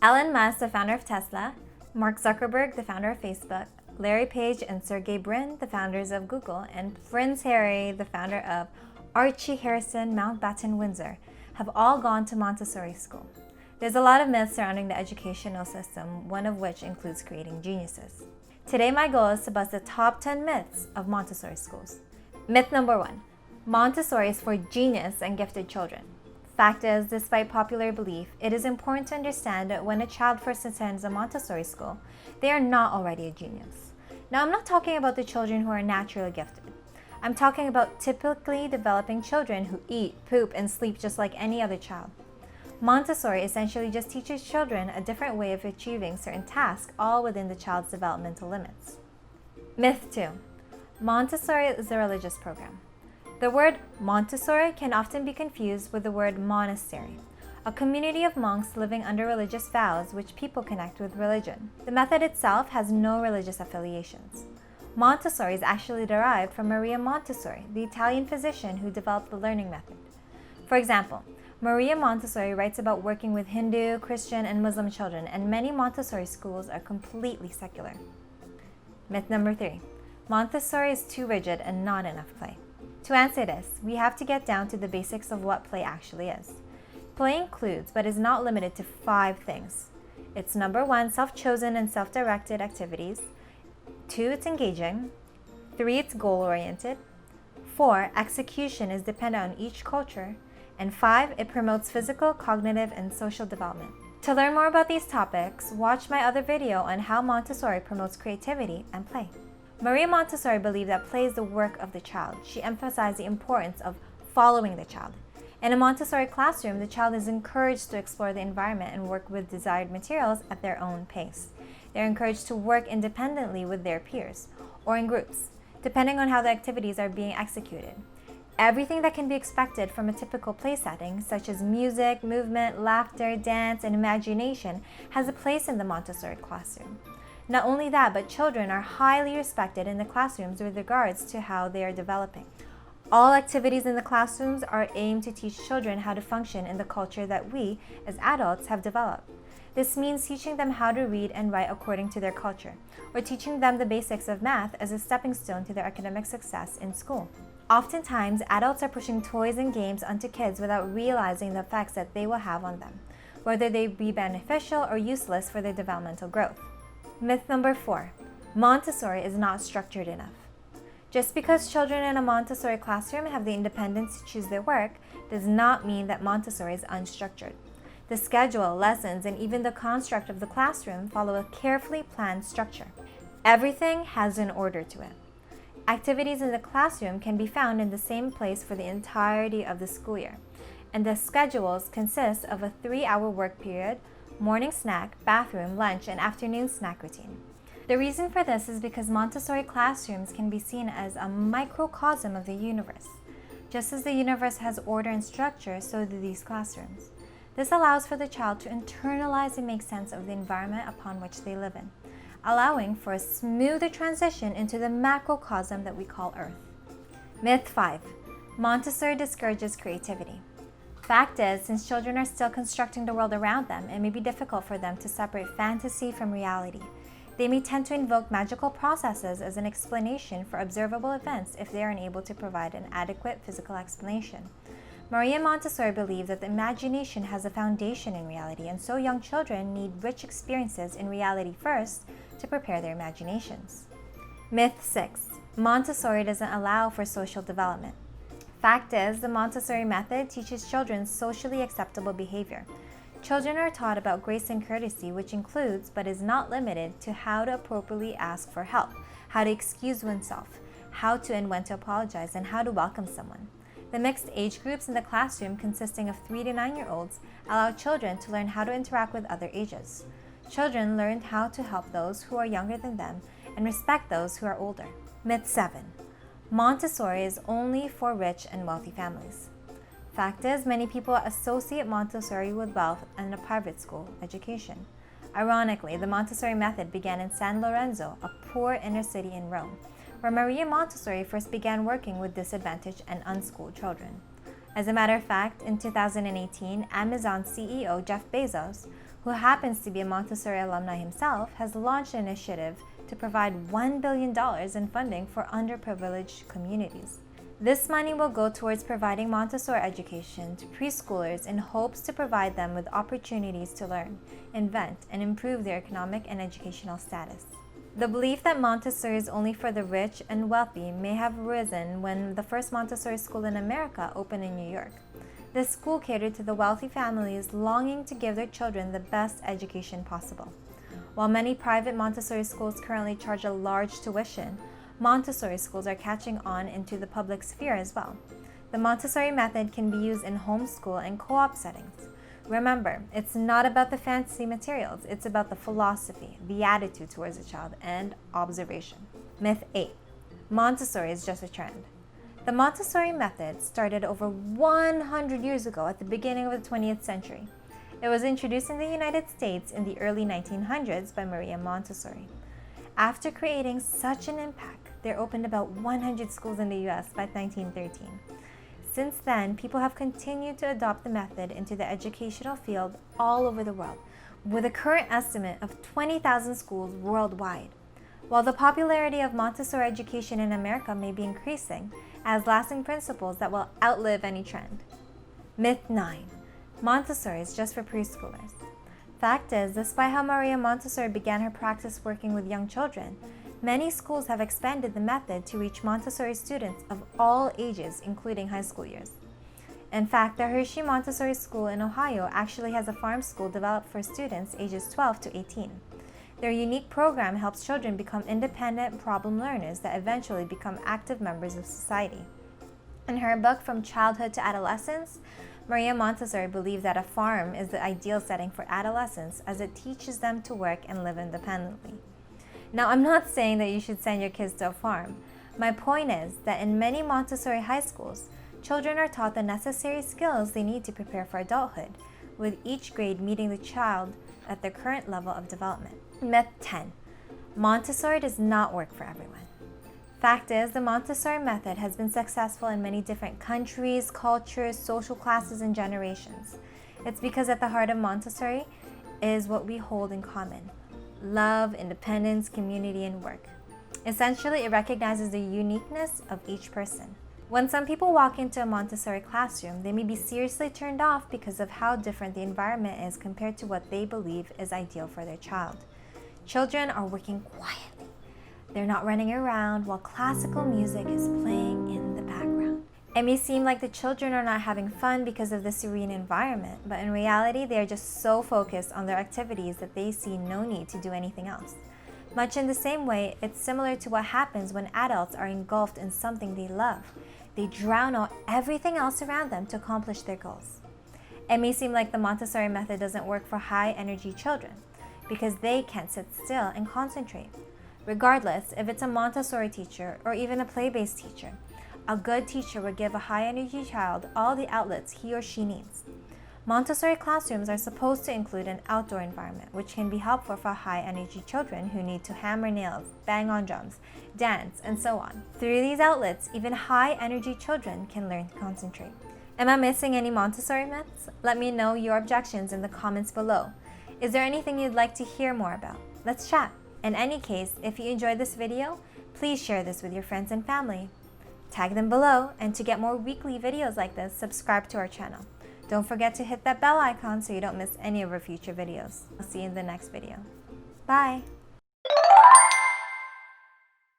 Elon Musk, the founder of Tesla, Mark Zuckerberg, the founder of Facebook, Larry Page and Sergey Brin, the founders of Google, and Prince Harry, the founder of Archie Harrison Mountbatten Windsor, have all gone to Montessori school. There's a lot of myths surrounding the educational system, one of which includes creating geniuses. Today my goal is to bust the top 10 myths of Montessori schools. Myth number 1. Montessori is for genius and gifted children. Fact is, despite popular belief, it is important to understand that when a child first attends a Montessori school, they are not already a genius. Now, I'm not talking about the children who are naturally gifted. I'm talking about typically developing children who eat, poop, and sleep just like any other child. Montessori essentially just teaches children a different way of achieving certain tasks, all within the child's developmental limits. Myth 2. Montessori is a religious program. The word Montessori can often be confused with the word monastery, a community of monks living under religious vows which people connect with religion. The method itself has no religious affiliations. Montessori is actually derived from Maria Montessori, the Italian physician who developed the learning method. For example, Maria Montessori writes about working with Hindu, Christian, and Muslim children, and many Montessori schools are completely secular. Myth number 3. Montessori is too rigid and not enough play. To answer this, we have to get down to the basics of what play actually is. Play includes, but is not limited to, 5 things. It's number 1, self-chosen and self-directed activities. 2, it's engaging. 3, it's goal-oriented. 4, execution is dependent on each culture. And 5, it promotes physical, cognitive, and social development. To learn more about these topics, watch my other video on how Montessori promotes creativity and play. Maria Montessori believed that play is the work of the child. She emphasized the importance of following the child. In a Montessori classroom, the child is encouraged to explore the environment and work with desired materials at their own pace. They're encouraged to work independently with their peers or in groups, depending on how the activities are being executed. Everything that can be expected from a typical play setting, such as music, movement, laughter, dance, and imagination, has a place in the Montessori classroom. Not only that, but children are highly respected in the classrooms with regards to how they are developing. All activities in the classrooms are aimed to teach children how to function in the culture that we, as adults, have developed. This means teaching them how to read and write according to their culture, or teaching them the basics of math as a stepping stone to their academic success in school. Oftentimes, adults are pushing toys and games onto kids without realizing the effects that they will have on them, whether they be beneficial or useless for their developmental growth. Myth number 4. Montessori is not structured enough. Just because children in a Montessori classroom have the independence to choose their work does not mean that Montessori is unstructured. The schedule, lessons, and even the construct of the classroom follow a carefully planned structure. Everything has an order to it. Activities in the classroom can be found in the same place for the entirety of the school year, and the schedules consist of a 3-hour work period, morning snack, bathroom, lunch, and afternoon snack routine. The reason for this is because Montessori classrooms can be seen as a microcosm of the universe. Just as the universe has order and structure, so do these classrooms. This allows for the child to internalize and make sense of the environment upon which they live in, allowing for a smoother transition into the macrocosm that we call Earth. Myth 5. Montessori discourages creativity. Fact is, since children are still constructing the world around them, it may be difficult for them to separate fantasy from reality. They may tend to invoke magical processes as an explanation for observable events if they are unable to provide an adequate physical explanation. Maria Montessori believed that the imagination has a foundation in reality, and so young children need rich experiences in reality first to prepare their imaginations. Myth 6. Montessori doesn't allow for social development. Fact is, the Montessori method teaches children socially acceptable behavior. Children are taught about grace and courtesy, which includes, but is not limited to, how to appropriately ask for help, how to excuse oneself, how to and when to apologize, and how to welcome someone. The mixed age groups in the classroom, consisting of 3 to 9-year-olds, allow children to learn how to interact with other ages. Children learn how to help those who are younger than them and respect those who are older. Myth 7. Montessori is only for rich and wealthy families. Fact is, many people associate Montessori with wealth and a private school education. Ironically, the Montessori method began in San Lorenzo, a poor inner city in Rome, where Maria Montessori first began working with disadvantaged and unschooled children. As a matter of fact, in 2018, Amazon CEO Jeff Bezos, who happens to be a Montessori alumni himself, has launched an initiative to provide $1 billion in funding for underprivileged communities. This money will go towards providing Montessori education to preschoolers in hopes to provide them with opportunities to learn, invent, and improve their economic and educational status. The belief that Montessori is only for the rich and wealthy may have arisen when the first Montessori school in America opened in New York. This school catered to the wealthy families longing to give their children the best education possible. While many private Montessori schools currently charge a large tuition, Montessori schools are catching on into the public sphere as well. The Montessori method can be used in homeschool and co-op settings. Remember, it's not about the fancy materials, it's about the philosophy, the attitude towards the child, and observation. Myth 8. Montessori is just a trend. The Montessori method started over 100 years ago at the beginning of the 20th century. It was introduced in the United States in the early 1900s by Maria Montessori. After creating such an impact, there opened about 100 schools in the US by 1913. Since then, people have continued to adopt the method into the educational field all over the world, with a current estimate of 20,000 schools worldwide. While the popularity of Montessori education in America may be increasing, it has lasting principles that will outlive any trend. Myth 9. Montessori is just for preschoolers. Fact is, despite how Maria Montessori began her practice working with young children, many schools have expanded the method to reach Montessori students of all ages, including high school years. In fact, the Hershey Montessori School in Ohio actually has a farm school developed for students ages 12 to 18. Their unique program helps children become independent problem learners that eventually become active members of society. In her book, From Childhood to Adolescence, Maria Montessori believed that a farm is the ideal setting for adolescents as it teaches them to work and live independently. Now, I'm not saying that you should send your kids to a farm. My point is that in many Montessori high schools, children are taught the necessary skills they need to prepare for adulthood, with each grade meeting the child at their current level of development. Myth 10. Montessori does not work for everyone. Fact is, the Montessori method has been successful in many different countries, cultures, social classes, and generations. It's because at the heart of Montessori is what we hold in common: love, independence, community, and work. Essentially, it recognizes the uniqueness of each person. When some people walk into a Montessori classroom, they may be seriously turned off because of how different the environment is compared to what they believe is ideal for their child. Children are working quietly. They're not running around while classical music is playing in the background. It may seem like the children are not having fun because of the serene environment, but in reality, they are just so focused on their activities that they see no need to do anything else. Much in the same way, it's similar to what happens when adults are engulfed in something they love. They drown out everything else around them to accomplish their goals. It may seem like the Montessori method doesn't work for high-energy children because they can't sit still and concentrate. Regardless, if it's a Montessori teacher or even a play-based teacher, a good teacher will give a high-energy child all the outlets he or she needs. Montessori classrooms are supposed to include an outdoor environment, which can be helpful for high-energy children who need to hammer nails, bang on drums, dance, and so on. Through these outlets, even high-energy children can learn to concentrate. Am I missing any Montessori myths? Let me know your objections in the comments below. Is there anything you'd like to hear more about? Let's chat. In any case, if you enjoyed this video, please share this with your friends and family. Tag them below, and to get more weekly videos like this, subscribe to our channel. Don't forget to hit that bell icon so you don't miss any of our future videos. I'll see you in the next video. Bye!